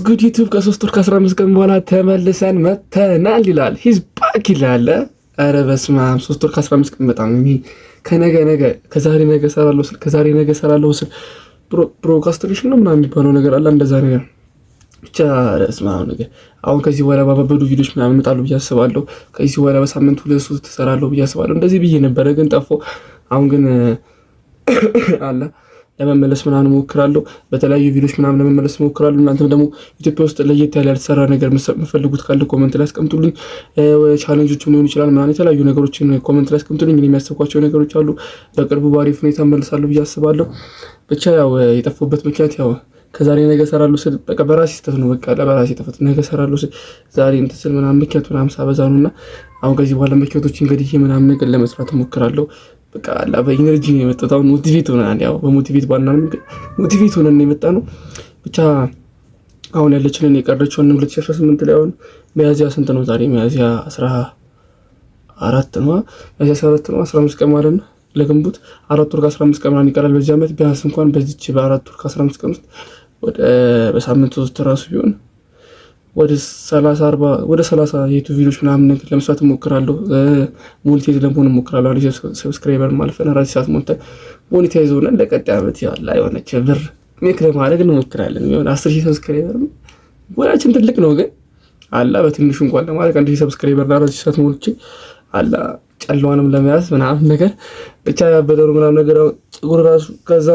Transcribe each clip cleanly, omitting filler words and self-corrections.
ጉድ ዩቲዩብ ከ3 ወር ከ15 ቀን በኋላ ተመልሰን መተናል ይላል። ሂዝ ባክ ይላል። ኧረ በስመ አብ 3 ወር ከ15 ቀን በጣም ከዛሬ ነገ እሰራለሁ ስል ፕሮካስትሬሽን ነው ምናምን የሚባለው ነገር አለ። እንደዛ ነገር ብቻ በስመ አብ ነገር አሁን ከዚህ በኋላ ባበዱ ቪዲዮዎች ምናምን እመጣለሁ ብዬ አስባለሁ። ከዚህ በኋላ በሳምንት 2-3 እሰራለሁ ብዬ አስባለሁ። እንደዚህ ብዬ ነበረ ግን ጠፋሁ። አሁን ግን አለ ለመመለስ ምናምን እሞክራለሁ። በተለያዩ ቪዲዮዎች ምናምን ለመመለስ እሞክራለሁ። እናንተም ደግሞ ኢትዮጵያ ውስጥ ለየት ያለ ያልተሰራ ነገር የምፈልጉት ካለ ኮመንት ላይ አስቀምጡልኝ። ቻሌንጆችም ሊሆን ይችላል ምናምን የተለያዩ ነገሮችን ኮመንት ላይ አስቀምጡልኝ። እኔ የሚያስባቸው ነገሮች አሉ። በቅርቡ በአሪፍ ሁኔታ እመለሳለሁ ብዬ አስባለሁ። ብቻ ያው የጠፋሁበት ምክንያት ያው ከዛሬ ነገ እሰራለሁ ስል በቃ በራሴ ስህተት ነው። በቃ ለበራሴ ተፈት ነገ እሰራለሁ ስል ዛሬ እንትን ስል ምናምን ምክንያት ምናምን ሳበዛ ነውና አሁን ከዚህ በኋላ ምክንያቶች እንግዲህ ምናምን ነገር ለመስራት እሞክራለሁ። በቃ አላ በኢነርጂ ነው የመጣው። አሁን ሞቲቬት ሆነናል። ያው በሞቲቬት ባናንም ሞቲቬት ሆነን ነው የመጣ ነው። ብቻ አሁን ያለችንን የቀረችውን 2018 ላይ አሁን ሚያዝያ ስንት ነው ዛሬ? ሚያዝያ 14 ነው። ሚያዝያ 14 ነው 15 ቀን ማለት ነው። ለግንቦት 4 ወር ከ15 ቀን ምናምን ይቀራል በዚህ ዓመት። ቢያንስ እንኳን በዚች በ4 ወር ከ15 ቀን ውስጥ ወደ በሳምንት 3 ራሱ ቢሆን ወደ 30 የዩቲዩብ ቪዲዮዎች ምናምን ነገር ለመስራት እሞክራለሁ። ሞኔታይዝ ለመሆን እሞክራለሁ። አሪፍ ሰብስክራይበር ማለት ነው። ራስ ሰዓት ሞኔታይዝ ሆነን ለቀጣይ ዓመት ያላ የሆነች ብር ሜክ ለማድረግ እንሞክራለን። የሆነ 10,000 ሰብስክራይበር ወላችን ትልቅ ነው ግን አላ በትንሹ እንኳን ለማድረግ 1,000 ሰብስክራይበር እና ራስ ሰዓት ሞልቼ አላ ጨለዋንም ለመያዝ ምናምን ነገር ብቻ ያበደሩ ምናምን ነገር ፀጉር ራሱ ከዛ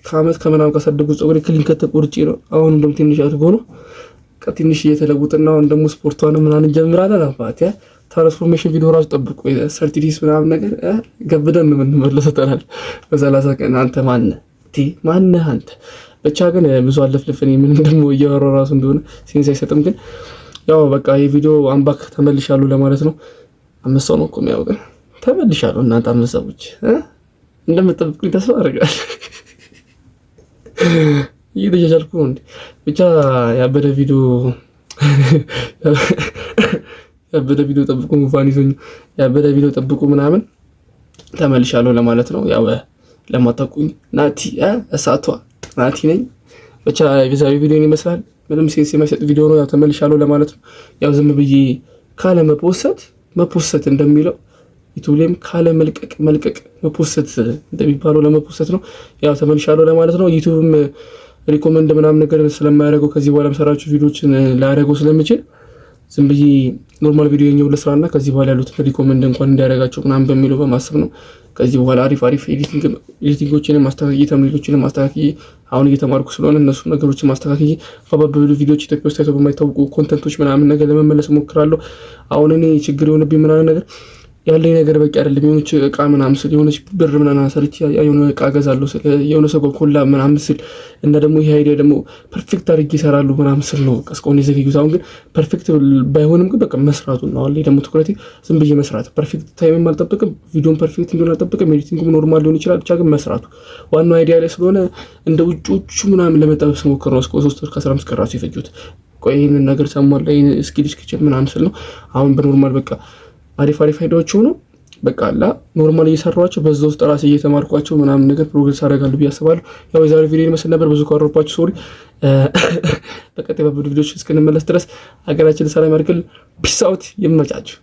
ከዓመት ከምናምን ካሳደጉ ፀጉር ክሊን ከተቆርጬ ነው። አሁን እንደውም ትንሽ አድርጎ ነው ትንሽ እየተለውጥና አሁን ደግሞ ስፖርቷን ምናምን እንጀምራለን። አባቴ ትራንስፎርሜሽን ቪዲዮ ራሱ ጠብቁ። ሰርቲዲስ ምናምን ነገር ገብደን ነው የምንመለሰው። ተናል በ30 ቀን አንተ ማነህ አንተ? ብቻ ግን ብዙ አለፍልፈን ምን ደግሞ እያወራሁ ራሱ እንደሆነ ሴንስ አይሰጥም። ግን ያው በቃ የቪዲዮ አምባክ ተመልሻለሁ ለማለት ነው። 5 ሰው ነው እኮ የሚያው ግን ተመልሻለሁ። እናንተ 5 ሰዎች እንደምትጠብቁኝ ተስፋ አደርጋለሁ። እየተጃጃልኩ ነው እንዴ? ብቻ ያበደ ቪዲዮ ጠብቁ። ሙፋን ይዞኝ ያበደ ቪዲዮ ጠብቁ ምናምን ተመልሻለሁ ለማለት ነው። ያው ለማታውቁኝ ናቲ እሳቷ ናቲ ነኝ። ብቻ የዛሬው ቪዲዮ ይመስላል። ምንም ሴንስ የማይሰጥ ቪዲዮ ነው። ያው ተመልሻለሁ ለማለት ነው። ያው ዝም ብዬ ካለ መፖሰት እንደሚለው ዩቲዩብ ላይም ካለ መልቀቅ መፖሰት እንደሚባለው ለመፖሰት ነው። ያው ተመልሻለሁ ለማለት ነው። ዩቲዩብም ሪኮመንድ ምናምን ነገር ስለማያደርገው ከዚህ በኋላ የምሰራችሁ ቪዲዮዎችን ላያደርገው ስለምችል ዝም ብዬ ኖርማል ቪዲዮ የኛው ለስራና ከዚህ በኋላ ያሉትን ሪኮመንድ እንኳን እንዲያደርጋቸው ምናምን በሚለው በማሰብ ነው። ከዚህ በኋላ አሪፍ ኤዲቲንጎችን ማስተካከል ተምኔሎችን ማስተካከል አሁን እየተማርኩ ስለሆነ እነሱ ነገሮችን ማስተካከል ባባበሉ ቪዲዮዎች ኢትዮጵያ ውስጥ ታይተው በማይታወቁ ኮንተንቶች ምናምን ነገር ለመመለስ እሞክራለሁ። አሁን እኔ ችግር የሆነብኝ ምናምን ነገር ያለኝ ነገር በቂ አይደለም። የሆነች እቃ ምናምን ስል የሆነች ብር ምናምን ሰርቼ የሆነ እቃ ገዛለሁ ስል የሆነ ሰው ኮላ ምናምን ስል እና ደግሞ ይሄ አይዲያ ደግሞ ፐርፌክት አድርጌ እሰራለሁ ምናምን ስል ነው እስካሁን የዘገዩት። አሁን ግን ፐርፌክት ባይሆንም ግን በቃ መስራቱን ነው። አሁን ላይ ደግሞ ትኩረቴ ዝም ብዬ መስራት፣ ፐርፌክት ታይምም አልጠብቅም፣ ቪዲዮን ፐርፌክት እንዲሆን አልጠብቅም፣ ኤዲቲንጉም ኖርማል ሊሆን ይችላል። ብቻ ግን መስራቱ ዋናው አይዲያ ላይ ስለሆነ እንደ ውጮቹ ምናምን ለመጠበቅ ስሞክር ነው እስከ 3 ወር ከ15 ቀን ራሱ የፈጁት። ቆይ ይህንን ነገር ሰሟል ላይ ስኪል ምናምን ስል ነው። አሁን በኖርማል በቃ አሪፍ አይዲያዎች ሆኖ በቃ አላ ኖርማል እየሰራኋቸው በዛ ውስጥ ራሴ እየተማርኳቸው ምናምን ነገር ፕሮግሬስ አደርጋለሁ ብዬ አስባለሁ። ያው የዛሬው ቪዲዮ ይመስል ነበር። ብዙ ካወራኋችሁ ሶሪ። በቀጣይ በቪዲዮዎች እስክንመለስ ድረስ ሀገራችን ሰላም ያድርግልን። ፒስ አውት። ይመቻችሁ።